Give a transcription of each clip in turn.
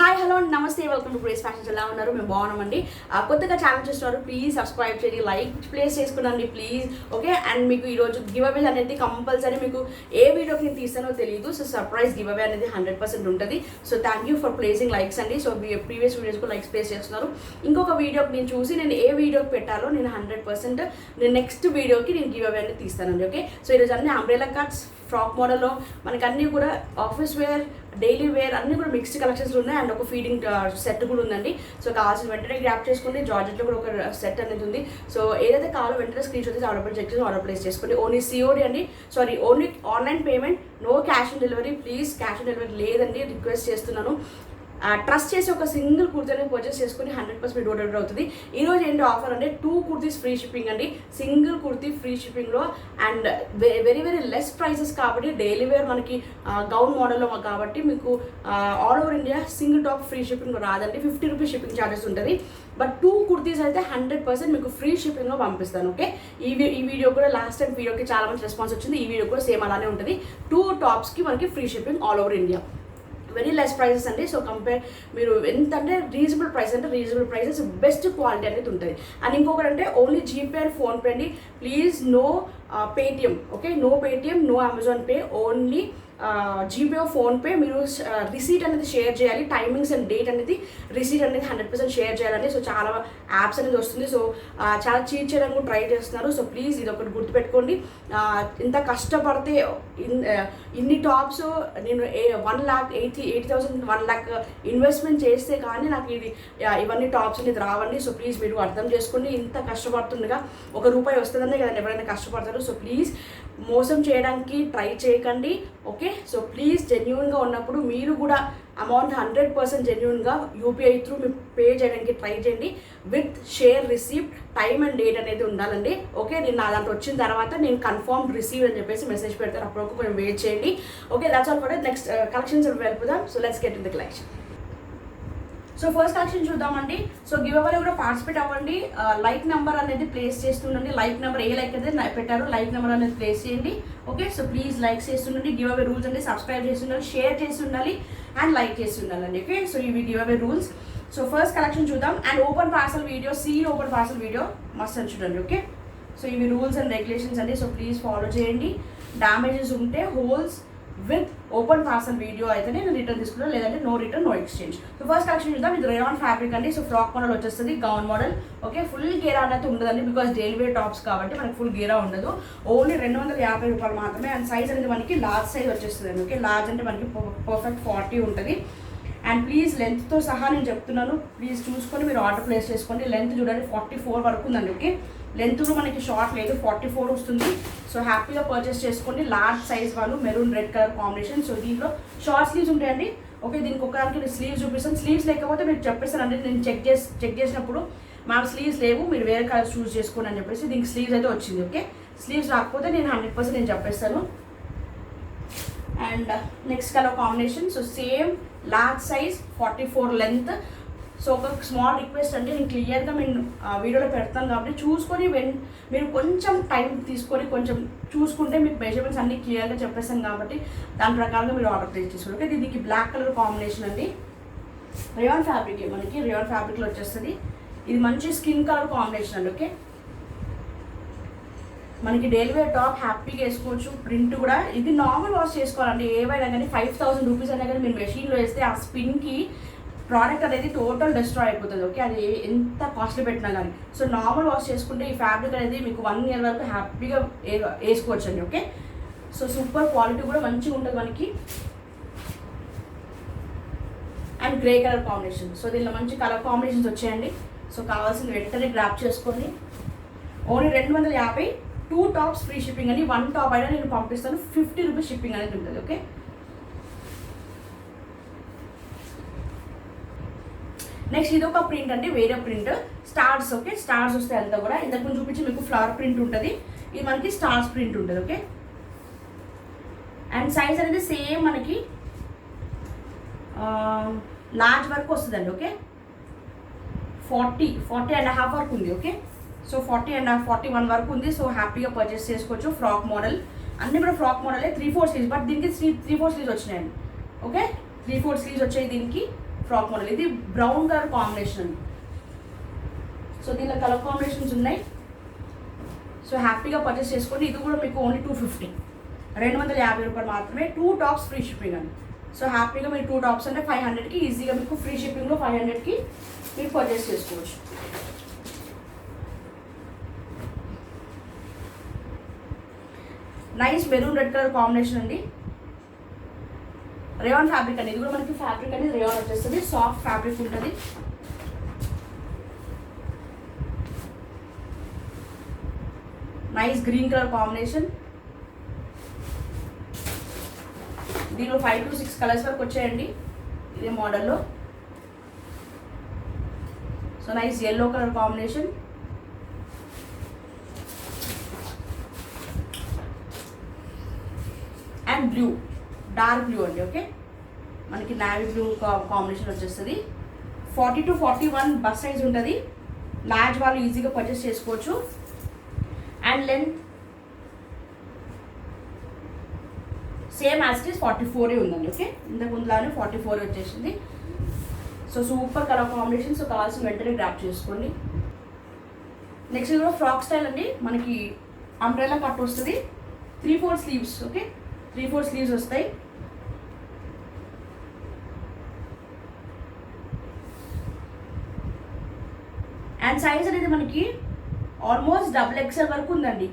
Hi hello నమస్తే welcome to Grace Fashions. ఎలా ఉన్నారు? మేము బాగున్నామండి. కొత్తగా ఛానల్ చూస్తున్నారు, ప్లీజ్ సబ్స్క్రైబ్ చేయండి, లైక్ ప్లేస్ చేసుకున్నాండి ప్లీజ్. ఓకే, అండ్ మీకు ఈరోజు గివ్ అవే అనేది కంపల్సరీ మీకు ఏ వీడియోకి నేను తీస్తానో తెలియదు. సో సర్ప్రైజ్ గివ్ అవే అనేది 100% ఉంటుంది. So thank you for placing likes అండి. సో ప్రీవియస్ వీడియోస్కు లైక్స్ ప్లేస్ చేస్తున్నారు. ఇంకొక వీడియోకి నేను చూసి నేను ఏ వీడియోకి పెట్టాలో నేను 100% నేను నెక్స్ట్ వీడియోకి నేను గివ్ అవే అనేది తీస్తానండి. ఓకే, సో ఈరోజు అన్ని అంబ్రెలా కట్స్ ఫ్రాక్ మోడల్లో మనకి అన్నీ కూడా ఆఫీస్ వేర్, డైలీ వేర్ అన్నీ కూడా మిక్స్డ్ కలెక్షన్స్ ఉన్నాయి. అండ్ ఒక ఫీడింగ్ సెట్ కూడా ఉందండి. సో కావాల్సిన వెంటనే గ్రాప్ చేసుకోండి. జార్జెట్లో కూడా ఒక సెట్ అనేది ఉంది. సో ఏదైతే కావాలో వెంటనే స్క్రీన్ షాట్ చేసి ఆర్డర్ చెక్ చేసి ఆర్డర్ ప్లేస్ చేసుకోండి. ఓన్లీ సిఓడి అండి, sorry only online payment, no cash on delivery. Please cash on delivery లేదండి, రిక్వెస్ట్ చేస్తున్నాను. ట్రస్ట్ చేసి ఒక సింగిల్ కుర్తీని పర్చేస్ చేసుకుని 100% డోర్ డెలివరీ అవుతుంది. ఈరోజు ఏంటి ఆఫర్ అంటే 2 కుర్తీస్ ఫ్రీ షిప్పింగ్ అండి. సింగిల్ కుర్తీ ఫ్రీ షిప్పింగ్లో and very very less prices కాబట్టి డైలీ వేర్ మనకి గౌన్ మోడల్లో కాబట్టి మీకు all over India single top free shipping రాదండి. 50 రూపీస్ షిప్పింగ్ ఛార్జెస్ ఉంటుంది. బట్ 2 కుర్తీస్ అయితే 100% మీకు ఫ్రీ షిప్పింగ్లో పంపిస్తాను. ఓకే, ఈ వీడియో కూడా లాస్ట్ టైం వీడియోకి చాలా మంచి రెస్పాన్స్ వచ్చింది. ఈ వీడియో కూడా సేమ్ అలానే ఉంటుంది. 2 టాప్స్కి మనకి free shipping all over India. Very less prices అండి. సో కంపేర్ మీరు ఎంత అంటే రీజనబుల్ ప్రైసెస్ బెస్ట్ క్వాలిటీ అనేది ఉంటుంది. అండ్ ఇంకొకటి అంటే ఓన్లీ జీపే అండ్ ఫోన్పే అండి. Please no Paytm. Okay, no Paytm, no Amazon pay, only GPay PhonePe. మీరు రిసీట్ అనేది షేర్ చేయాలి. టైమింగ్స్ అండ్ డేట్ అనేది రిసీట్ అనేది 100% షేర్ చేయాలండి. సో చాలా యాప్స్ అనేది వస్తుంది. సో చాలా చీట్ చేయడానికి ట్రై చేస్తున్నారు. సో ప్లీజ్ ఇది ఒకటి గుర్తుపెట్టుకోండి. ఇంత కష్టపడితే ఇన్ని టాప్స్ నేను 1,80,000 1 lakh ఇన్వెస్ట్మెంట్ చేస్తే కానీ నాకు ఇవన్నీ టాప్స్ అనేది రావండి. సో ప్లీజ్ మీరు అర్థం చేసుకోండి. ఇంత కష్టపడుతుండగా ₹1 వస్తుందనే కదండి ఎవరైనా కష్టపడతారు. సో ప్లీజ్ మోసం చేయడానికి ట్రై చేయకండి. ఓకే, సో ప్లీజ్ జెన్యూన్గా ఉన్నప్పుడు మీరు కూడా అమౌంట్ 100% జెన్యూన్గా యూపీఐ త్రూ మీరు పే చేయడానికి ట్రై చేయండి. With share receipt, time and date అనేది ఉండాలండి. ఓకే, నేను నా దాంట్లో వచ్చిన తర్వాత నేను కన్ఫర్మ్ రిసీవ్ అని చెప్పేసి మెసేజ్ పెడతాను. అప్పుడు కొంచెం వెయిట్ చేయండి. Okay, that's all for it. Next collections వెళ్ళిపోదాం. So let's get in the collection. So first collection చూద్దామండి. సో గివ్ అవే కూడా పార్టిసిపేట్ అవ్వండి. లైక్ నెంబర్ అనేది ప్లేస్ చేస్తుండండి. లైక్ నెంబర్ ఏ లైక్ అయితే పెట్టారో లైక్ నెంబర్ అనేది ప్లేస్ చేయండి. ఓకే, సో ప్లీజ్ లైక్ చేస్తుండండి. గివ్ అవే రూల్స్ అండి. సబ్స్క్రైబ్ చేసి ఉండాలి, షేర్ చేసి ఉండాలి అండ్ లైక్ చేసి ఉండాలండి. ఓకే, సో ఇవి give away rules. So first collection చూద్దాం. And open parcel video, open parcel video must అని చూడండి. ఓకే, సో ఇవి రూల్స్ అండ్ రెగ్యులేషన్స్ అండి. సో ప్లీజ్ ఫాలో చేయండి. డ్యామేజెస్ ఉంటే holes with open parcel video అయితేనే నేను రిటర్న్ తీసుకున్నాను, లేదంటే no return no exchange. So first collection చూద్దాం. ఇది రేయాన్ ఫ్యాబ్రిక్ అండి. సో ఫ్రాక్ మోడల్ వచ్చేస్తుంది, గౌన్ మోడల్. ఓకే, ఫుల్ గేరా అనేది ఉండదండి బికాస్ డైలీ వేర్ టాప్స్ కాబట్టి మనకి ఫుల్ గేరా ఉండదు. ఓన్లీ ₹250 మాత్రమే. అండ్ సైజ్ అనేది మనకి లార్జ్ సైజ్ వచ్చేస్తుంది అండి. ఓకే, లార్జ్ అంటే మనకి పర్ఫెక్ట్ 40 ఉంటుంది. అండ్ ప్లీజ్ లెంత్తో సహా నేను చెప్తున్నాను, ప్లీజ్ చూసుకొని మీరు ఆర్డర్ ప్లేస్ చేసుకోండి. లెంత్ చూడండి 44 వరకు ఉందండి. ఓకే, లెంత్లో మనకి షార్ట్ లేదు, 44 వస్తుంది. సో హ్యాపీగా పర్చేస్ చేసుకోండి. లార్జ్ సైజ్ వాళ్ళు, maroon red colour combination. So దీంట్లో షార్ట్ స్లీవ్స్ ఉంటాయండి. ఓకే, దీనికి ఒకదానికి స్లీవ్స్ చూపిస్తాను. స్లీవ్స్ లేకపోతే మీరు చెప్పేస్తానండి. నేను చెక్ చేసినప్పుడు మాకు స్లీవ్స్ లేవు, మీరు వేరే కలర్ చూస్ చేసుకోండి అని చెప్పేసి దీనికి స్లీవ్స్ అయితే వచ్చింది. ఓకే, స్లీవ్స్ రాకపోతే నేను 100% నేను చెప్పేస్తాను. And next colour combination. So same large size 44 length. So ఒక స్మాల్ రిక్వెస్ట్ అంటే నేను క్లియర్గా నేను వీడియోలో పెడతాను కాబట్టి చూసుకొని మీరు కొంచెం టైం తీసుకొని కొంచెం చూసుకుంటే మీకు మెజర్మెంట్స్ అన్నీ క్లియర్గా చెప్పేస్తాను కాబట్టి దాని ప్రకారంగా మీరు ఆర్డర్ ప్లేస్ చేసుకోండి. ఓకే, దీనికి బ్లాక్ కలర్ కాంబినేషన్ అండి. రేయాన్ ఫ్యాబ్రిక్, మనకి రేయాన్ ఫ్యాబ్రిక్లో వచ్చేస్తుంది. ఇది మంచి స్కిన్ కలర్ కాంబినేషన్ అండి. ఓకే, మనకి డైలీ వేర్ టాప్ హ్యాపీగా వేసుకోవచ్చు. ప్రింట్ కూడా ఇది నార్మల్ వాష్ చేసుకోవాలండి. ఏవైనా కానీ 5,000 రూపీస్ అయినా కానీ మీరు మెషిన్లో వేస్తే ఆ స్పిన్కి ప్రోడక్ట్ అనేది టోటల్ డిస్ట్రాయ్ అయిపోతుంది. ఓకే, అది ఎంత కాస్ట్లీ పెట్టినా కానీ. సో నార్మల్ వాష్ చేసుకుంటే ఈ ఫ్యాబ్రిక్ అనేది మీకు 1 year వరకు హ్యాపీగా వేసుకోవచ్చు అండి. ఓకే, సో సూపర్ క్వాలిటీ కూడా మంచిగా ఉంటుంది మనకి. And grey colour combination. So దీనిలో మంచి కలర్ కాంబినేషన్స్ వచ్చాయండి. సో కావాల్సింది వెంటనే గ్రాప్ చేసుకోండి. ఓన్లీ 250, 2 టాప్స్ ఫ్రీ షిప్పింగ్ అని. 1 టాప్ అయినా నేను పంపిస్తాను, 50 రూపీస్ షిప్పింగ్ అనేది ఉంటుంది. ఓకే, నెక్స్ట్ ఇది ఒక ప్రింట్ అండి, వేరే ప్రింట్ స్టార్స్. ఓకే, స్టార్స్ వస్తాయి అంతా కూడా. ఇంతకు ముందు చూపించి మీకు ఫ్లవర్ ప్రింట్ ఉంటుంది, ఇది మనకి స్టార్స్ ప్రింట్ ఉంటుంది. ఓకే, అండ్ సైజ్ అనేది సేమ్ మనకి లార్జ్ వరకు వస్తుందండి. ఓకే, 40.5 వరకు ఉంది. ఓకే, సో 40.5, 41 వరకు ఉంది. సో హ్యాపీగా పర్చేస్ చేసుకోవచ్చు. ఫ్రాక్ మోడల్ అన్నీ కూడా ఫ్రాక్ మోడలే. 3/4 స్లీవ్స్, బట్ దీనికి 3/4 స్లీవ్స్ వచ్చినాయండి. ఓకే, 3/4 స్లీవ్స్ వచ్చాయి దీనికి. Frock model. ఇది బ్రౌన్ కలర్ కాంబినేషన్ అండి. సో దీనిలో కలర్ కాంబినేషన్స్ ఉన్నాయి. సో హ్యాపీగా పర్చేస్ చేసుకోండి. ఇది కూడా మీకు ఓన్లీ 250, 250 రూపాయలు మాత్రమే. 2 టాప్స్ ఫ్రీ షిప్పింగ్ అండి. సో హ్యాపీగా మీరు 2 టాప్స్ అంటే 500కి ఈజీగా మీకు ఫ్రీ షిప్పింగ్లో 500కి మీరు పర్చేస్ చేసుకోవచ్చు. Nice maroon red colour combination అండి. రేయాన్ ఫ్యాబ్రిక్ అండి. ఇది కూడా మనకి ఫ్యాబ్రిక్ అనేది రేయాన్ వచ్చేస్తుంది. సాఫ్ట్ ఫ్యాబ్రిక్ ఉంటుంది. Nice green colour combination. దీనిలో 5 to 6 కలర్స్ వరకు వచ్చాయండి ఇదే మోడల్లో. So nice yellow colour combination. And blue, dark blue అండి. ఓకే, మనకి నావీ బ్లూ కాంబినేషన్ వచ్చేస్తుంది. 40 to 41 బస్ సైజ్ ఉంటుంది. లార్జ్ వాళ్ళు ఈజీగా పర్చేస్ చేసుకోవచ్చు. And length same as it is 44 ఉందండి. ఓకే, ఇంతకు ముందులానే 44 వచ్చేసింది. So super colour combination. So కావాల్సిన వెంటనే గ్రాప్ చేసుకోండి. నెక్స్ట్ ఇది కూడా ఫ్రాక్ స్టైల్ అండి. మనకి అంబ్రెల్లా కట్ వస్తుంది. 3/4 స్లీవ్స్. ఓకే, 3/4 స్లీవ్స్ వస్తాయి. అండ్ సైజ్ అనేది మనకి ఆల్మోస్ట్ XXL వరకు ఉందండి.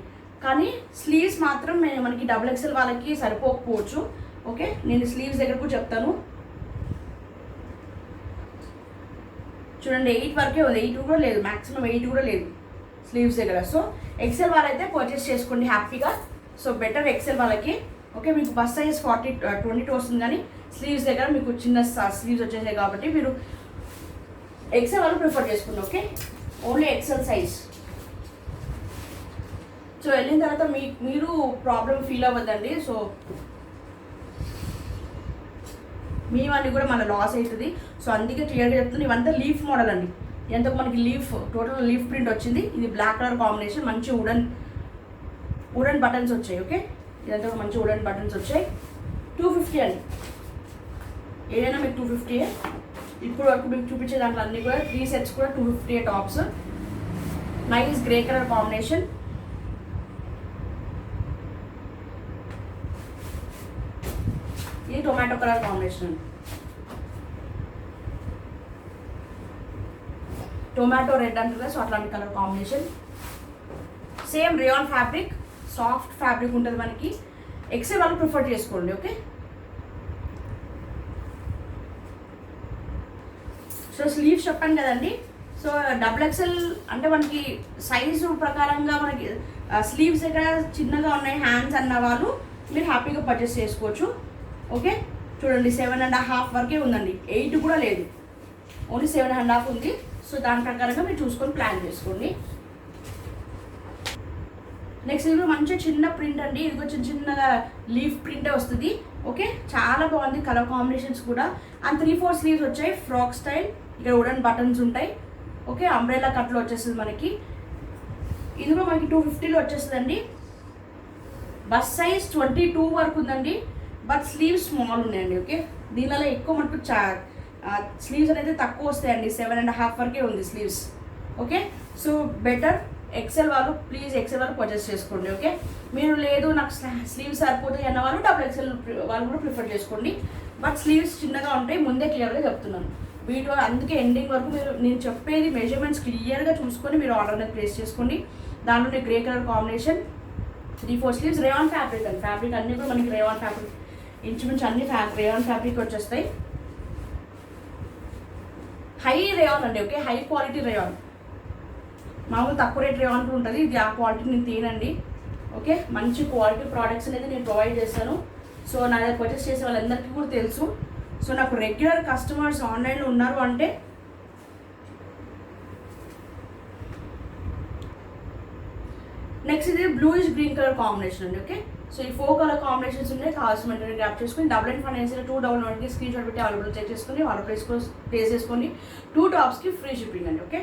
కానీ స్లీవ్స్ మాత్రం మనకి XXL వాళ్ళకి సరిపోకపోవచ్చు. ఓకే, నేను స్లీవ్స్ దగ్గర కూడా చెప్తాను. చూడండి 8 వరకే ఉంది. 8 కూడా లేదు, మ్యాక్సిమం 8 కూడా లేదు స్లీవ్స్ దగ్గర. సో XL వాళ్ళైతే పర్చేస్ చేసుకోండి హ్యాపీగా. సో బెటర్ XL వాళ్ళకి. ఓకే, మీకు బస్ సైజ్ 22 వస్తుంది. కానీ స్లీవ్స్ దగ్గర మీకు చిన్న స్లీవ్స్ వచ్చేసాయి కాబట్టి మీరు XL వాళ్ళు ప్రిఫర్ చేసుకోండి. Okay, only XL size. So వెళ్ళిన తర్వాత మీరు ప్రాబ్లం ఫీల్ అవ్వద్దండి. సో మీ వాళ్ళకి కూడా మన లాస్ అవుతుంది. సో అందుకే క్లియర్గా చెప్తుంది. ఇవంతా లీఫ్ మోడల్ అండి. ఎంతకు మనకి టోటల్ లీఫ్ ప్రింట్ వచ్చింది. ఇది బ్లాక్ కలర్ కాంబినేషన్. మంచి వుడెన్ బటన్స్ వచ్చాయి. ఓకే, ఇదంతా మంచి వుడెన్ బటన్స్ వచ్చాయి. 250 అండి. ఏదైనా మీకు 250. ఇప్పుడు వరకు మీకు చూపించే దాంట్లో అన్నీ కూడా 3 సెట్స్ కూడా 250 tops. Nice grey colour combination. ఇది tomato colour combination. Tomato red అంటారు, సో అట్లాంటి colour combination. Same rayon fabric, soft fabric ఉంటుంది మనకి. XL వాళ్ళు ప్రిఫర్ చేసుకోండి. ఓకే, సో స్లీవ్స్ చెప్పాను కదండి. సో XXL అంటే మనకి సైజు ప్రకారంగా మనకి స్లీవ్స్ దగ్గర చిన్నగా ఉన్నాయి హ్యాండ్స్ అన్న వాళ్ళు మీరు హ్యాపీగా పర్చేస్ చేసుకోవచ్చు. ఓకే, చూడండి 7.5 వరకే ఉందండి. 8 కూడా లేదు, ఓన్లీ 7.5 ఉంది. సో దాని ప్రకారంగా మీరు చూసుకొని ప్లాన్ చేసుకోండి. నెక్స్ట్ ఇది మంచి చిన్న ప్రింట్ అండి. ఇది కొంచెం చిన్నగా లీఫ్ ప్రింటే వస్తుంది. ఓకే, చాలా బాగుంది కలర్ కాంబినేషన్స్ కూడా. అండ్ 3/4 స్లీవ్స్ వచ్చాయి. Frock style. ఇక్కడ వుడెన్ బటన్స్ ఉంటాయి. ఓకే, అంబ్రెల్లా కట్లో వచ్చేస్తుంది మనకి. ఇది కూడా మనకి 250లో వచ్చేస్తుందండి. బస్ సైజ్ 22 వరకు ఉందండి. బట్ స్లీవ్స్ స్మాల్ ఉన్నాయండి. ఓకే, దీనిలో ఎక్కువ మనకు స్లీవ్స్ అనేది తక్కువ వస్తాయండి. 7.5 వరకే ఉంది sleeves. Okay, so better XL వాళ్ళు ప్లీజ్ XL వాళ్ళు పర్చేస్ చేసుకోండి. ఓకే, మీరు లేదు నాకు స్లీవ్స్ సరిపోతాయి అన్న వాళ్ళు XXL వాళ్ళు కూడా ప్రిఫర్ చేసుకోండి. బట్ స్లీవ్స్ చిన్నగా ఉంటాయి, ముందే క్లియర్గా చెప్తున్నాను వీడియో. అందుకే ఎండింగ్ వరకు నేను చెప్పేది మెజర్మెంట్స్ క్లియర్గా చూసుకొని మీరు ఆర్డర్ అనేది ప్లేస్ చేసుకోండి. దాంట్లో grey colour combination, 3/4 sleeves. Rayon fabric అండి. ఫ్యాబ్రిక్ అన్నీ కూడా మనకి రేయాన్ ఫ్యాబ్రిక్, ఇంచుమించు అన్ని రేయాన్ ఫ్యాబ్రిక్ వచ్చేస్తాయి. హై రేయాన్ అండి. Okay, high quality rayon. మామూలు తక్కువ రేట్ రేయాన్ కూడా ఉంటుంది. ఇది ఆ క్వాలిటీ నేను తీనండి. ఓకే, మంచి క్వాలిటీ ప్రోడక్ట్స్ అనేది నేను ప్రొవైడ్ చేస్తాను. సో నా దగ్గర పర్చేస్ చేసే వాళ్ళందరికీ కూడా తెలుసు. సో నాకు రెగ్యులర్ కస్టమర్స్ ఆన్లైన్లో ఉన్నారు అంటే నెక్స్ట్ ఇది బ్లూయిష్ గ్రీన్ కలర్ కాంబినేషన్ అండి. ఓకే, సో ఈ 4 కలర్ కాంబినేషన్స్ ఉన్నాయి. కావాల్సిన వెంటనే గ్రాప్ చేసుకుని $9 ఫైనాన్షియల్ 211కి స్క్రీన్ షాట్ పెట్టి అవైలబుల్ చెక్ చేసుకుని ఆర్డర్ ప్లేస్ చేసుకొని 2 టాప్స్కి ఫ్రీ షిప్పింగ్ అండి. ఓకే,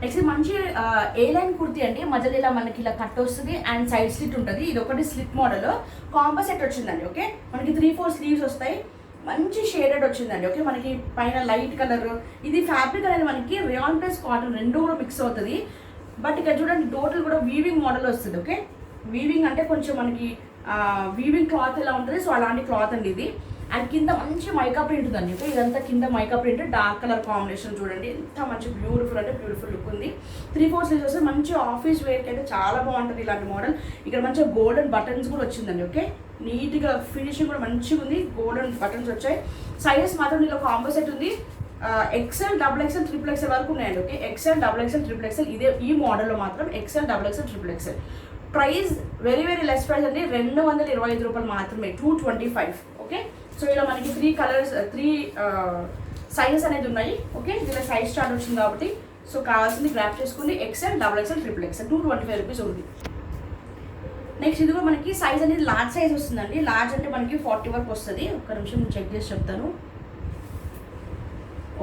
నెక్స్ట్ మంచి ఏ లైన్ కుర్తీ అండి. మధ్యలో ఇలా మనకి ఇలా కట్ వస్తుంది అండ్ సైడ్ స్లిట్ ఉంటుంది. ఇది ఒకటి స్లిట్ మోడల్ కాంబో సెట్ వచ్చిందండి. ఓకే, మనకి 3/4 స్లీవ్స్ వస్తాయి. మంచి షేడెడ్ వచ్చిందండి. ఓకే, మనకి పైన లైట్ కలర్, ఇది ఫ్యాబ్రిక్ అనేది మనకి రేయాన్ ప్లస్ కాటన్ రెండు కూడా మిక్స్ అవుతుంది. బట్ ఇక్కడ చూడండి టోటల్ కూడా వీవింగ్ మోడల్ వస్తుంది. ఓకే, వీవింగ్ అంటే కొంచెం మనకి వీవింగ్ క్లాత్ ఎలా ఉంటుంది, సో అలాంటి క్లాత్ అండి ఇది. అండ్ కింద మంచి మైకా ప్రింట్ ఉందండి. ఓకే, ఇదంతా కింద mica print, dark colour combination చూడండి ఎంత మంచి బ్యూటిఫుల్ అంటే బ్యూటిఫుల్ లుక్ ఉంది. 3/4 స్లీవ్స్ వస్తే మంచి ఆఫీస్ వేర్కి అయితే చాలా బాగుంటుంది ఇలాంటి మోడల్. ఇక్కడ మంచిగా గోల్డెన్ బటన్స్ కూడా వచ్చిందండి. ఓకే, నీట్గా ఫినిషింగ్ కూడా మంచిగా ఉంది, గోల్డెన్ బటన్స్ వచ్చాయి. సైజెస్ మాత్రం దీనిలో కాంబో సెట్ ఉంది. XL, XXL, XXL వరకు ఉన్నాయండి. ఓకే, XL, XXL, XXL ఇదే ఈ మోడల్లో మాత్రం XL, XXL, XXL. Price very very less price అండి, 225 రూపాయలు మాత్రమే, 225. ఓకే, సో ఇలా మనకి 3 కలర్స్ 3 సైజెస్ అనేది ఉన్నాయి. ఓకే, దీనిలో సైజ్ స్టార్ట్ వచ్చింది కాబట్టి సో కావాల్సింది గ్రాప్ చేసుకోండి. XL, XXL, XXL 225 రూపీస్ ఉంది. నెక్స్ట్ ఇది కూడా మనకి సైజ్ అనేది లార్జ్ సైజ్ వస్తుందండి. లార్జ్ అంటే మనకి 40 వరకు వస్తుంది. ఒక్క నిమిషం నేను చెక్ చేసి చెప్తాను.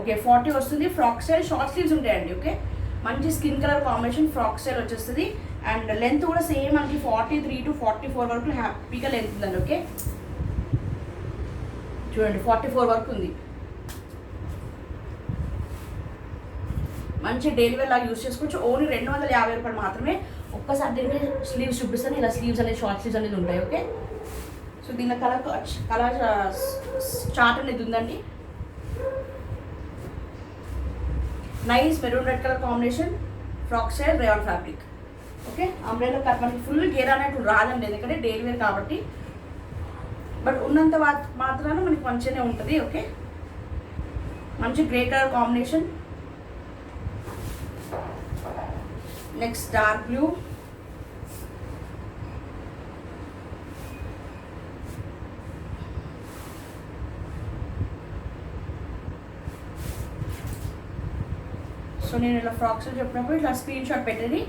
ఓకే, 40 వస్తుంది. ఫ్రాక్ స్టైల్ షార్ట్ స్లీవ్స్ ఉంటాయండి. ఓకే, మంచి skin colour combination frock style వచ్చేస్తుంది. అండ్ లెంత్ కూడా సేమ్ మనకి 43 to 44 వరకు హ్యాపీగా లెంత్ ఉందండి. ఓకే, చూడండి 44 వరకు ఉంది. మంచి డైలీ వేర్ లాగా యూస్ చేసుకోవచ్చు. ఓన్లీ 250 రూపాయలు మాత్రమే. ఒక్కసారి దీనికి స్లీవ్స్ చూపిస్తాను. ఇలా స్లీవ్స్ అనేది షార్ట్ స్లీవ్స్ అనేది ఉంటాయి. ఓకే, సో దీనిలో కలర్ చార్ట్ అనేది ఉందండి. Nice maroon red colour combination frock style rayon fabric. Okay, umbrella cut మనకి ఫుల్ గేర్ అనేట్టు రాదండి, ఎందుకంటే డైలీ వేర్ కాబట్టి. బట్ ఉన్నంత మాత్రాన మనకి మంచిగానే ఉంటుంది. ఓకే, మంచి grey colour combination. Next dark blue, so నేను ఇలా ఫ్రాక్స్ చెప్పినప్పుడు ఇట్లా స్క్రీన్ షాట్ పెట్టేది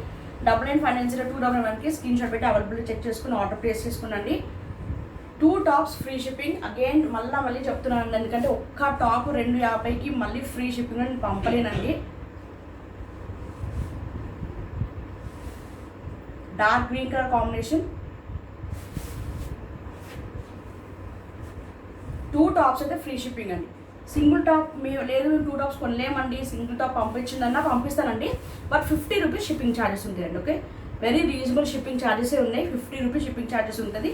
99502991కి స్క్రీన్ షాట్ పెట్టి అవైలబుల్ చెక్ చేసుకుని ఆర్డర్ ప్లేస్ చేసుకున్నాండి. 2 టాప్స్ ఫ్రీ షిప్పింగ్. అగైన్ మళ్ళీ చెప్తున్నాను, ఎందుకంటే ఒక్క టాప్ 250కి మళ్ళీ ఫ్రీ షిప్పింగ్ నేను పంపలేనండి. Dark green colour combination. 2 tops అయితే ఫ్రీ షిప్పింగ్ అండి. సింగిల్ టాప్ లేదు 2 టాప్స్ కొనలేమండి, సింగిల్ టాప్ పంపించిందన్నా పంపిస్తానండి. బట్ 50 రూపీస్ షిప్పింగ్ ఛార్జెస్ ఉంటాయండి. ఓకే, వెరీ రీజనబుల్ షిప్పింగ్ ఛార్జెసే ఉన్నాయి. 50 రూపీస్ షిప్పింగ్ ఛార్జెస్ ఉంటుంది.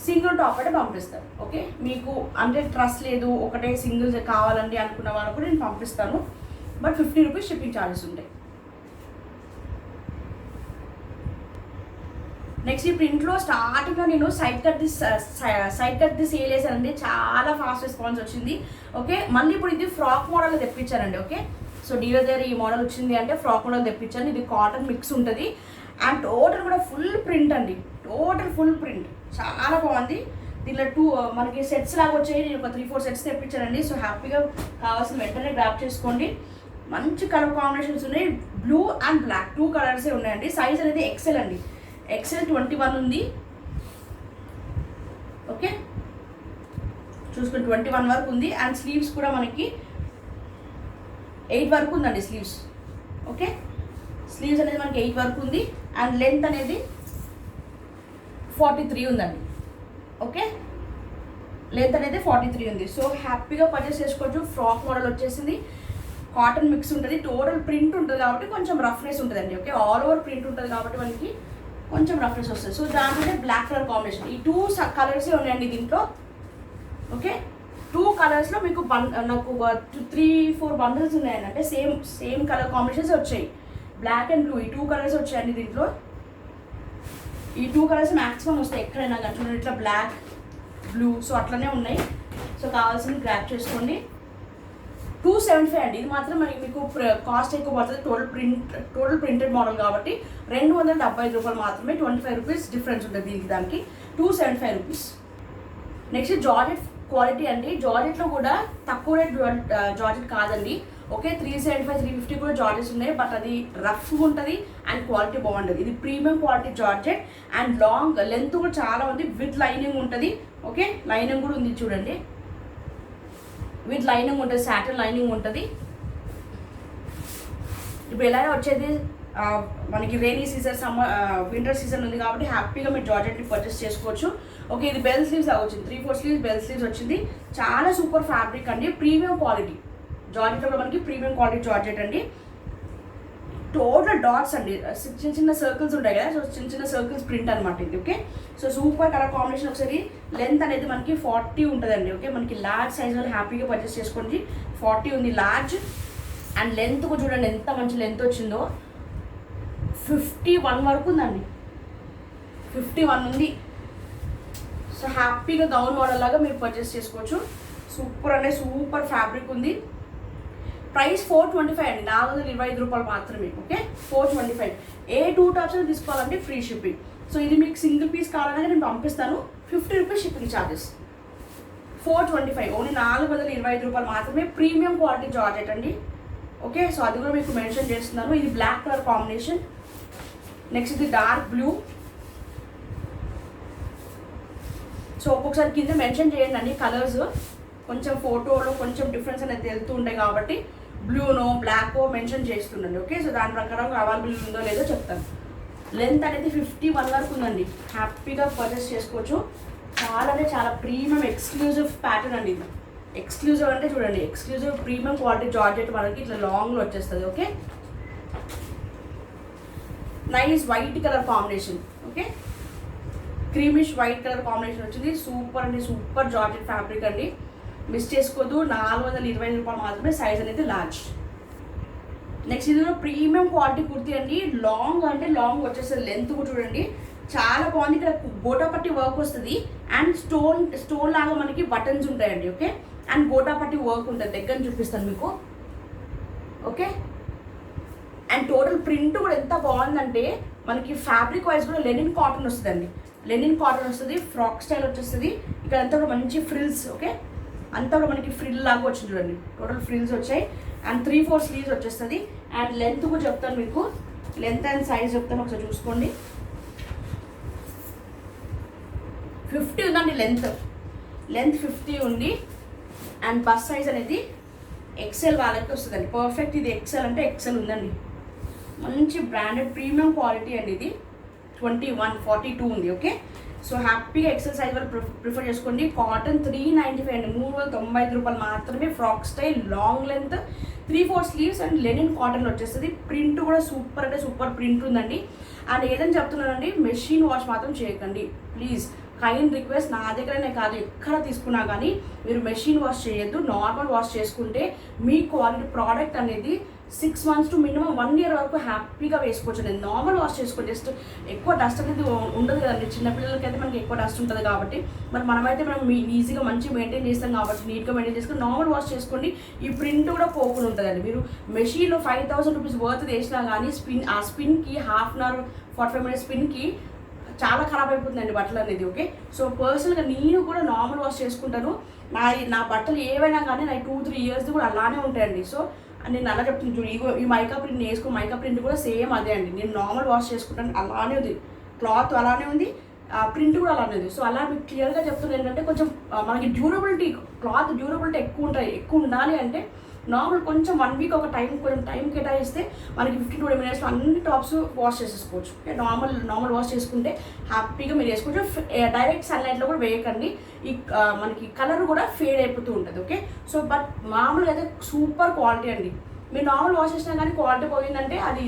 సింగిల్ టాప్ అంటే పంపిస్తాను. ఓకే, మీకు అంటే ట్రస్ట్ లేదు ఒకటే సింగిల్ కావాలండి అనుకున్న వాళ్ళకు కూడా నేను పంపిస్తాను. బట్ 50 రూపీస్ షిప్పింగ్ ఛార్జెస్ ఉంటాయి. నెక్స్ట్ ఈ ప్రింట్లో స్టార్టింగ్లో నేను సైడ్ కట్ ది సేల్ చేశానండి. చాలా ఫాస్ట్ రెస్పాన్స్ వచ్చింది. ఓకే, మళ్ళీ ఇప్పుడు ఇది ఫ్రాక్ మోడల్ తెప్పించానండి. ఓకే, సో డీలర్ దగ్గర ఈ మోడల్ వచ్చింది అంటే ఫ్రాక్ మోడల్ తెప్పించాను. ఇది కాటన్ మిక్స్ ఉంటుంది అండ్ టోటల్ కూడా ఫుల్ ప్రింట్ అండి, టోటల్ ఫుల్ ప్రింట్ చాలా బాగుంది. దీనిలో మనకి సెట్స్ లాగా వచ్చాయి. నేను ఒక 3-4 సెట్స్ తెప్పించానండి. సో హ్యాపీగా కావాల్సిన వెంటనే గ్రాప్ చేసుకోండి. మంచి కలర్ కాంబినేషన్స్ ఉన్నాయి. బ్లూ అండ్ బ్లాక్ 2 కలర్సే ఉన్నాయండి. సైజ్ అనేది XL అండి. XL 21 ఉంది. ఓకే, చూసుకుని 21 వరకు ఉంది. అండ్ స్లీవ్స్ కూడా మనకి 8 వరకు ఉందండి స్లీవ్స్. ఓకే, స్లీవ్స్ అనేది మనకి 8 వరకు ఉంది. అండ్ లెంత్ అనేది 43 ఉందండి. ఓకే, లెంత్ అనేది 43 ఉంది. సో హ్యాపీగా పర్చేస్ చేసుకోవచ్చు. ఫ్రాక్ మోడల్ వచ్చేసింది. కాటన్ మిక్స్ ఉంటుంది. టోటల్ ప్రింట్ ఉంటుంది కాబట్టి కొంచెం రఫ్నెస్ ఉంటుందండి. ఓకే, ఆల్ ఓవర్ ప్రింట్ ఉంటుంది కాబట్టి మనకి కొంచెం రఫ్నెస్ వస్తుంది. సో దాంట్లో బ్లాక్ కలర్ కాంబినేషన్. ఈ 2 కలర్సే ఉన్నాయండి దీంట్లో. ఓకే, 2 కలర్స్లో మీకు నాకు 3-4 బండిల్స్ ఉన్నాయండి. అంటే సేమ్ కలర్ కాంబినేషన్స్ వచ్చాయి. బ్లాక్ అండ్ బ్లూ ఈ 2 కలర్స్ వచ్చాయండి దీంట్లో. ఈ 2 కలర్స్ మ్యాక్సిమం వస్తాయి ఎక్కడైనా కానీ, ఇట్లా బ్లాక్ బ్లూ సో అట్లనే ఉన్నాయి. సో కావాల్సింది గ్రాప్ చేసుకోండి. 275 అండి. ఇది మాత్రం మీకు కాస్ట్ ఎక్కువ పడుతుంది. టోటల్ ప్రింటెడ్ మోడల్ కాబట్టి 275 రూపాయలు మాత్రమే. 25 రూపీస్ డిఫరెన్స్ ఉంటుంది దీనికి దానికి. 275 రూపీస్. నెక్స్ట్ జార్జెట్ క్వాలిటీ అండి. జార్జెట్లో కూడా తక్కువ రేట్ జార్జెట్ కాదండి. ఓకే, 375-350 కూడా జార్జెట్స్ ఉన్నాయి. బట్ అది రఫ్గా ఉంటుంది అండ్ క్వాలిటీ బాగుంటుంది. ఇది premium quality georgette and long length కూడా చాలా ఉంది. విత్ లైనింగ్ ఉంటుంది. ఓకే, లైనింగ్ కూడా ఉంది చూడండి. విత్ లైనింగ్ ఉంటుంది, సాటిన్ లైనింగ్ ఉంటుంది. ఇప్పుడు ఎలా వచ్చేది మనకి రైనీ సీజన్, వింటర్ సీజన్ ఉంది కాబట్టి హ్యాపీగా మీరు జార్జెట్ని పర్చేస్ చేసుకోవచ్చు. ఓకే, ఇది బెల్ స్లీవ్స్ వచ్చింది, 3/4 స్లీవ్స్ బెల్ స్లీవ్స్ వచ్చింది. చాలా సూపర్ ఫ్యాబ్రిక్ అండి, ప్రీమియం క్వాలిటీ జార్జెట్ కూడా మనకి ప్రీమియం క్వాలిటీ జార్జెట్ అండి. టోటల్ డాట్స్ అండి, చిన్న చిన్న సర్కిల్స్ ఉంటాయి కదా, సో చిన్న చిన్న సర్కిల్స్ ప్రింట్ అనమాట ఇది. Okay, so super colour combination. ఒకసారి లెంత్ అనేది మనకి 40 ఉంటుందండి. ఓకే, మనకి లార్జ్ సైజ్ వాళ్ళు హ్యాపీగా పర్చేస్ చేసుకోండి. 40 ఉంది లార్జ్. అండ్ లెంత్ కూడా చూడండి ఎంత మంచి లెంత్ వచ్చిందో, 51 వరకు ఉందండి, 51 ఉంది. సో హ్యాపీగా గౌన్ మోడల్ లాగా మీరు పర్చేస్ చేసుకోవచ్చు. సూపర్ అంటే సూపర్ ఫ్యాబ్రిక్ ఉంది. ప్రైస్ 425 అండి, 425 రూపాయలు మాత్రమే. ఓకే, 425. ఏ 2 టాప్స్ తీసుకోవాలంటే ఫ్రీ షిప్పింగ్. సో ఇది మీకు సింగిల్ పీస్ కావాలంటే నేను పంపిస్తాను, 50 రూపీస్ షిప్పింగ్ ఛార్జెస్. 425, ఓన్లీ 425 రూపాయలు మాత్రమే. ప్రీమియం క్వాలిటీ జార్జెట్ అండి. ఓకే, సో అది కూడా మీకు మెన్షన్ చేస్తున్నాను. ఇది బ్లాక్ కలర్ కాంబినేషన్. నెక్స్ట్ ఇది డార్క్ బ్లూ. సో ఒక్కొక్కసారి కింద మెన్షన్ చేయండి అండి కలర్స్, కొంచెం ఫోటోలో కొంచెం డిఫరెన్స్ అనేది తెలుతూ ఉంటాయి కాబట్టి బ్లూనో బ్లాకో మెన్షన్ చేస్తుండండి. ఓకే, సో దాని ప్రకారం అవైలబుల్ ఉందో లేదో చెప్తాను. లెంత్ అనేది 51 వరకు ఉందండి, హ్యాపీగా పర్చేస్ చేసుకోవచ్చు. చాలా అంటే చాలా ప్రీమియం ఎక్స్క్లూజివ్ ప్యాటర్న్ అండి ఇది. ఎక్స్క్లూజివ్ అంటే చూడండి, ఎక్స్క్లూజివ్ ప్రీమియం క్వాలిటీ జార్జెట్ మనకి ఇట్లా లాంగ్లో వచ్చేస్తుంది. Okay, nice white colour combination. Okay, creamish white colour combination వచ్చింది. సూపర్ అంటే సూపర్ జార్జెట్ ఫ్యాబ్రిక్ అండి, మిస్ చేసుకోవద్దు. 425 రూపాయలు మాత్రమే. సైజ్ అనేది లార్జ్. నెక్స్ట్ ఇది ప్రీమియం క్వాలిటీ కుర్తీ అండి, లాంగ్ అంటే లాంగ్ వచ్చేస్తుంది. లెంత్ కూడా చూడండి చాలా బాగుంది. ఇక్కడ గోటాపట్టి వర్క్ వస్తుంది అండ్ స్టోన్ లాగా మనకి బటన్స్ ఉంటాయండి. ఓకే, అండ్ గోటాపట్టి వర్క్ ఉంటుంది, దగ్గర చూపిస్తాను మీకు. ఓకే, అండ్ టోటల్ ప్రింట్ కూడా ఎంత బాగుందంటే మనకి ఫ్యాబ్రిక్ వైజ్ కూడా లెనిన్ కాటన్ వస్తుందండి, లెనిన్ కాటన్ వస్తుంది. ఫ్రాక్ స్టైల్ వచ్చేస్తుంది. ఇక్కడ అంతా కూడా మంచి ఫ్రిల్స్. ఓకే, అంతా కూడా మనకి ఫ్రిల్ లాగా వచ్చింది చూడండి, టోటల్ ఫ్రిల్స్ వచ్చాయి. అండ్ 3/4 స్లీవ్స్ వచ్చేస్తుంది. అండ్ లెంత్ కూడా చెప్తాను మీకు, లెంత్ అండ్ సైజ్ చెప్తాను, ఒకసారి చూసుకోండి. 50 ఉందండి లెంత్ 50 ఉంది. అండ్ బస్ సైజ్ అనేది ఎక్సెల్ వాళ్ళకి వస్తుందండి, పర్ఫెక్ట్. ఇది ఎక్సెల్ అంటే ఎక్సెల్ ఉందండి, మంచి బ్రాండెడ్ ప్రీమియం క్వాలిటీ అండి. ఇది 2142 ఉంది. ఓకే, సో హ్యాపీగా ఎక్సెల్ సైజ్ వాళ్ళు ప్రిఫర్ చేసుకోండి. కాటన్ 395 అండి, 395 రూపాయలు మాత్రమే. Frock style long length 3/4 sleeves and linen cotton వచ్చేస్తుంది. ప్రింట్ కూడా సూపర్ అంటే సూపర్ ప్రింట్ ఉందండి. అండ్ ఏదని చెప్తున్నానండి, మెషిన్ వాష్ మాత్రం చేయకండి ప్లీజ్. కైండ్ రిక్వెస్ట్, నా దగ్గరనే కాదు ఎక్కడ తీసుకున్నా కానీ మీరు మెషిన్ వాష్ చేయొద్దు. నార్మల్ వాష్ చేసుకుంటే మీ క్వాలిటీ ప్రోడక్ట్ అనేది 6 మంత్స్ టు మినిమం 1 ఇయర్ వరకు హ్యాపీగా వేసుకోవచ్చు. నేను నార్మల్ వాష్ చేసుకోండి, జస్ట్ ఎక్కువ డస్ట్ అనేది ఉండదు కదండి. చిన్నపిల్లలకి అయితే మనకి ఎక్కువ డస్ట్ ఉంటుంది కాబట్టి, మరి మనమైతే మనం ఈజీగా మంచి మెయింటైన్ చేస్తాం కాబట్టి నీట్గా మెయింటైన్ చేసుకొని నార్మల్ వాష్ చేసుకోండి. ఈ ప్రింట్ కూడా పోకుండా ఉంటుందండి. మీరు మెషిన్లో 5000 రూపీస్ వర్త్ వేసినా కానీ ఆ స్పిన్కి 1/2 అవర్ 45 మినిట్స్ స్పిన్కి చాలా ఖరాబ్ అయిపోతుందండి బట్టలు అనేది. ఓకే, సో పర్సనల్గా నేను కూడా నార్మల్ వాష్ చేసుకుంటాను. నా బట్టలు ఏవైనా కానీ నా 2-3 ఇయర్స్ కూడా అలానే ఉంటాయండి. సో నేను అలా చెప్తున్నాను చూడు, ఈ మైకా ప్రింట్ వేసుకో, మైకా ప్రింట్ కూడా సేమ్ అదే అండి. నేను నార్మల్ వాష్ చేసుకుంటాను, అలానే ఉంది. క్లాత్ అలానే ఉంది, ప్రింట్ కూడా అలానే ఉంది. సో అలా మీకు క్లియర్గా చెప్తున్నాను ఏంటంటే, కొంచెం మనకి డ్యూరబిలిటీ, క్లాత్ డ్యూరబిలిటీ ఎక్కువ ఉండాలి అంటే నార్మల్ కొంచెం 1 వీక్ ఒక కొంచెం టైం కేటాయిస్తే మనకి 15-20 మినిట్స్లో అన్ని టాప్స్ వాష్ చేసేసుకోవచ్చు. నార్మల్ వాష్ చేసుకుంటే హ్యాపీగా మీరు వేసుకోవచ్చు. డైరెక్ట్ సన్లైట్లో కూడా వేయకండి, ఈ మనకి కలర్ కూడా ఫేడ్ అయిపోతూ ఉంటుంది. ఓకే, సో బట్ మామూలుగా అయితే సూపర్ క్వాలిటీ అండి. మీరు నార్మల్ వాష్ చేసినా కానీ క్వాలిటీ పోయిందంటే అది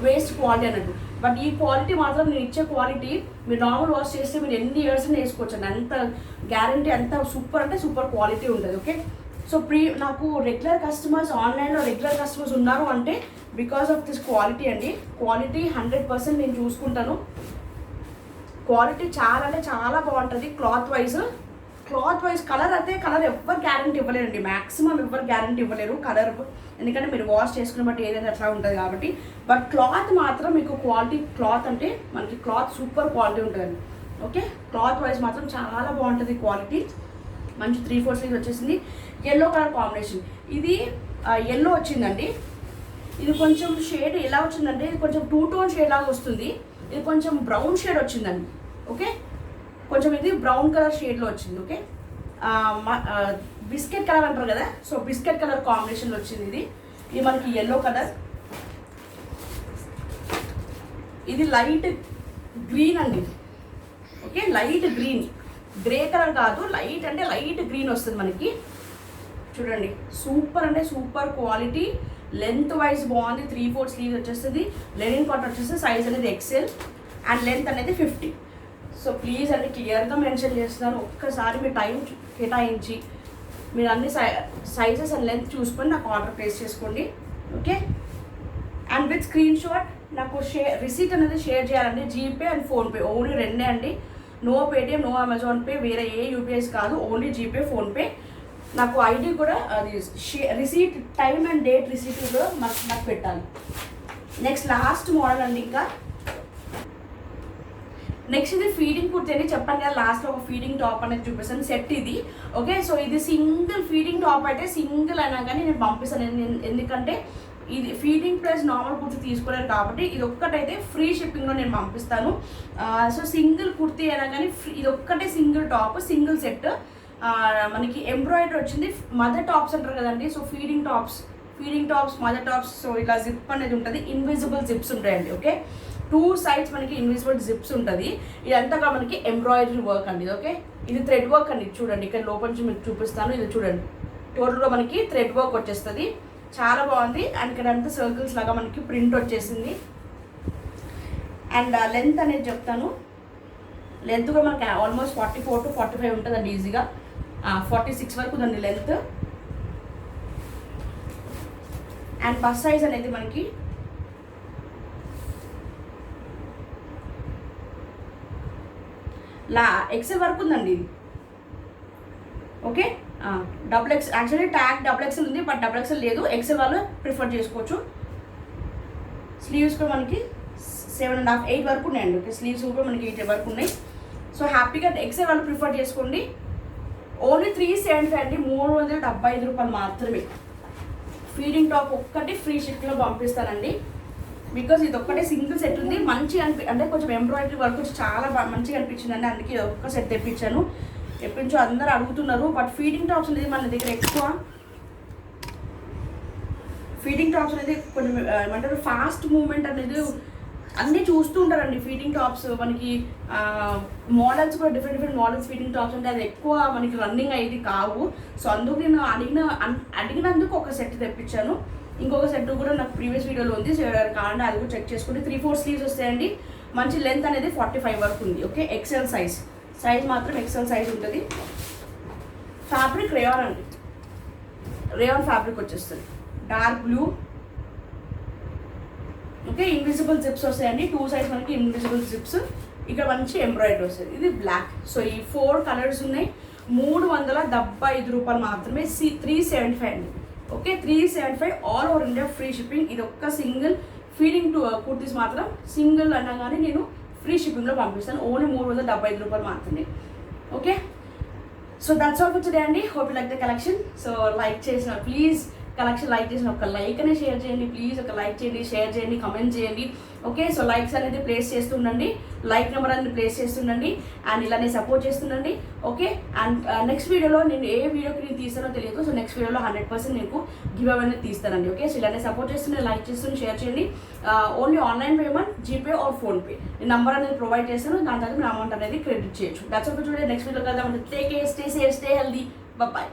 వేస్ట్ క్వాలిటీ అన్నట్టు. బట్ ఈ క్వాలిటీ మాత్రం నేను ఇచ్చే క్వాలిటీ మీరు నార్మల్ వాష్ చేస్తే మీరు ఎన్ని ఇయర్స్ వేసుకోవచ్చు అండి, అంత గ్యారంటీ, అంత సూపర్ అంటే సూపర్ క్వాలిటీ ఉంటుంది. ఓకే, సో నాకు రెగ్యులర్ కస్టమర్స్, ఆన్లైన్లో రెగ్యులర్ కస్టమర్స్ ఉన్నారు అంటే బికాస్ ఆఫ్ దిస్ క్వాలిటీ అండి. క్వాలిటీ 100% నేను చూసుకుంటాను. క్వాలిటీ చాలా అంటే చాలా బాగుంటుంది. క్లాత్ వైజ్ కలర్ అయితే కలర్ ఎవరు గ్యారంటీ ఇవ్వలేరండి, మ్యాక్సిమం ఎవరు గ్యారంటీ ఇవ్వలేరు కలర్, ఎందుకంటే మీరు వాష్ చేసుకున్న బట్టి ఏదైతే అట్లా ఉంటుంది కాబట్టి. బట్ క్లాత్ మాత్రం మీకు క్వాలిటీ, క్లాత్ అంటే మనకి క్లాత్ సూపర్ క్వాలిటీ ఉంటుందండి. ఓకే, క్లాత్ వైజ్ మాత్రం చాలా బాగుంటుంది క్వాలిటీ. మంచి 3/4 స్లీవ్స్ వచ్చేసింది. ఎల్లో కలర్ కాంబినేషన్, ఇది ఎల్లో వచ్చిందండి. ఇది కొంచెం షేడ్ ఎలా వచ్చిందంటే, ఇది కొంచెం 2 టోన్ షేడ్ లాగా వస్తుంది. ఇది కొంచెం బ్రౌన్ షేడ్ వచ్చిందండి. ఓకే, కొంచెం ఇది బ్రౌన్ కలర్ షేడ్లో వచ్చింది. ఓకే, బిస్కెట్ కలర్ అంటారు కదా, సో బిస్కెట్ కలర్ కాంబినేషన్లో వచ్చింది. ఇది మనకి ఎల్లో కలర్. ఇది లైట్ గ్రీన్ అండి. Okay, light green grey colour కాదు, లైట్ అంటే లైట్ గ్రీన్ వస్తుంది మనకి. చూడండి సూపర్ అంటే సూపర్ క్వాలిటీ, లెంత్ వైజ్ బాగుంది. 3/4 స్లీవ్స్ వచ్చేస్తుంది, లెనిన్ కాటన్ వచ్చేసి సైజ్ అనేది ఎక్సెల్ అండ్ లెంత్ అనేది 50. సో ప్లీజ్ అంటే క్లియర్గా మెన్షన్ చేస్తున్నాను, ఒక్కసారి మీ టైం కేటాయించి మీరు అన్ని సైజెస్ అండ్ లెంత్ చూసుకొని నాకు ఆర్డర్ ప్లేస్ చేసుకోండి. Okay, and with screen shot నాకు రిసీట్ అనేది షేర్ చేయాలండి. జీపే అండ్ ఫోన్పే ఓన్లీ రెండే అండి. No Paytm, no Amazon pay, వేరే ఏ యూపీఐస్ కాదు, ఓన్లీ జీపే ఫోన్పే. నాకు ఐడి కూడా అది receipt time and date receipt కూడా నాకు పెట్టాలి. నెక్స్ట్ లాస్ట్ మోడల్ అండి. ఇంకా నెక్స్ట్ ఇది ఫీడింగ్ కుర్తీ అని చెప్పాను కదా, లాస్ట్లో ఒక ఫీడింగ్ టాప్ అనేది చూపిస్తాను సెట్ ఇది. ఓకే, సో ఇది సింగిల్ ఫీడింగ్ టాప్ అయితే సింగిల్ అయినా కానీ నేను పంపిస్తాను. ఎందుకంటే ఇది ఫీడింగ్ ప్లస్ నార్మల్ కుర్తీ తీసుకోలేరు కాబట్టి ఇది ఒక్కటైతే ఫ్రీ షిప్పింగ్లో నేను పంపిస్తాను. సో సింగిల్ కుర్తీ అయినా కానీ ఇది ఒక్కటే సింగిల్ టాప్, సింగిల్ సెట్. మనకి ఎంబ్రాయిడరీ వచ్చింది. మదర్ టాప్స్ అంటారు కదండి, so feeding tops mother tops. So ఇలా జిప్ అనేది ఉంటుంది, ఇన్విజిబుల్ జిప్స్ ఉంటాయండి. ఓకే, 2 sides మనకి ఇన్విజిబుల్ జిప్స్ ఉంటుంది. ఇదంతా మనకి ఎంబ్రాయిడరీ వర్క్ అండి. ఓకే, ఇది థ్రెడ్ వర్క్ అండి. చూడండి ఇక్కడ లోపల నుంచి మీకు చూపిస్తాను. ఇది చూడండి, టోటల్గా మనకి థ్రెడ్ వర్క్ వచ్చేస్తుంది, చాలా బాగుంది. అండ్ ఇక్కడ అంతా సర్కిల్స్ లాగా మనకి ప్రింట్ వచ్చేసింది. అండ్ లెంత్ అనేది చెప్తాను. లెంత్ కూడా మనకి ఆల్మోస్ట్ 44 to 45 ఉంటుందండి, ఈజీగా 46 వరకు ఉందండి లెంత్. అండ్ బస్ సైజ్ అనేది మనకి ఎక్సెల్ వరకు ఉందండి ఇది. Okay, XXL actually tag XXL ఉంది, బట్ XXL లేదు. ఎక్సెల్ వాళ్ళు ప్రిఫర్ చేసుకోవచ్చు. స్లీవ్స్ కూడా మనకి 7.5, 8 వరకు ఉన్నాయండి. ఓకే, స్లీవ్స్ కూడా మనకి 8 వరకు ఉన్నాయి. సో హ్యాపీగా ఎక్సెల్ వాళ్ళు ప్రిఫర్ చేసుకోండి. ఓన్లీ 375 అండి, 375 రూపాయలు మాత్రమే. ఫీడింగ్ టాప్ ఒక్కటి ఫ్రీ షిప్లో పంపిస్తానండి. బికాజ్ ఇది ఒక్కటే సింగిల్ సెట్ ఉంది, మంచిగా అంటే కొంచెం ఎంబ్రాయిడరీ వర్క్ వచ్చి చాలా మంచిగా అనిపించిందండి. అందుకే ఒక్క సెట్ తెప్పించాను. ఎప్పటించో అందరూ అడుగుతున్నారు, బట్ ఫీడింగ్ టాప్స్ అనేది మన దగ్గర ఎక్కువ. ఫీడింగ్ టాప్స్ అనేది కొంచెం ఏమంటారు ఫాస్ట్ మూవ్మెంట్ అనేది అన్నీ చూస్తూ ఉంటారండి. ఫీడింగ్ టాప్స్ మనకి మోడల్స్ కూడా డిఫరెంట్ మోడల్స్ ఫీడింగ్ టాప్స్ అంటే అది ఎక్కువ మనకి రన్నింగ్ అయ్యేది కావు. సో అందుకు నేను అడిగినందుకు ఒక సెట్ తెప్పించాను. ఇంకొక సెట్ కూడా నాకు ప్రీవియస్ వీడియోలో ఉంది, కావాలంటే అది కూడా చెక్ చేసుకుంటే. 3/4 స్లీవ్స్ వస్తాయండి. మంచి లెంత్ అనేది 45 వరకు ఉంది. ఓకే, ఎక్సెల్ సైజ్ మాత్రం ఎక్సెల్ సైజ్ ఉంటుంది. ఫ్యాబ్రిక్ రేయాన్ అండి, రేయాన్ ఫ్యాబ్రిక్ వచ్చేస్తుంది, dark blue. Okay, invisible zips వస్తాయండి. 2 sides మనకి ఇన్విజిబుల్ జిప్స్. ఇక్కడ మంచి ఎంబ్రాయిడరీ వస్తుంది. ఇది బ్లాక్. సో ఈ 4 కలర్స్ ఉన్నాయి. 375 రూపాయలు మాత్రమే. 375 అండి. Okay, 375 all over India free shipping. ఇది ఒక్క సింగిల్ ఫీడింగ్ కుర్తీస్ మాత్రం సింగిల్ అన్నా కానీ నేను ఫ్రీ షిప్పింగ్లో పంపిస్తాను. ఓన్లీ 375 రూపాయలు మాత్రమే. Okay, so that's all for today అండి. Hope you like the collection. So like చేసిన ప్లీజ్ కలెక్షన్ లైక్ చేసిన ఒక లైక్ అనే షేర్ చేయండి ప్లీజ్. ఒక లైక్ చేయండి, షేర్ చేయండి, కమెంట్ చేయండి. ఓకే, సో లైక్స్ అనేది ప్లేస్ చేస్తుండండి, లైక్ నెంబర్ అనేది ప్లేస్ చేస్తుండండి, అండ్ ఇలానే సపోర్ట్ చేస్తుండండి. ఓకే, అండ్ నెక్స్ట్ వీడియోలో నేను ఏ వీడియోకి నేను తీస్తానో తెలియదు. సో నెక్స్ట్ వీడియోలో 100% నేను గివ్ అవే అనేది తీస్తానండి. ఓకే, సో ఇలానే సపోర్ట్ చేస్తుండే, లైక్ చేస్తుండే, షేర్ చేయండి. Only online payment, GPay or PhonePe. నేను నంబర్ అనేది ప్రొవైడ్ చేస్తాను, దాని తర్వాత మీరు అమౌంట్ అనేది క్రెడిట్ చేయొచ్చు. That's all for today. Next video కదా. Take care, stay safe, stay healthy. Bye.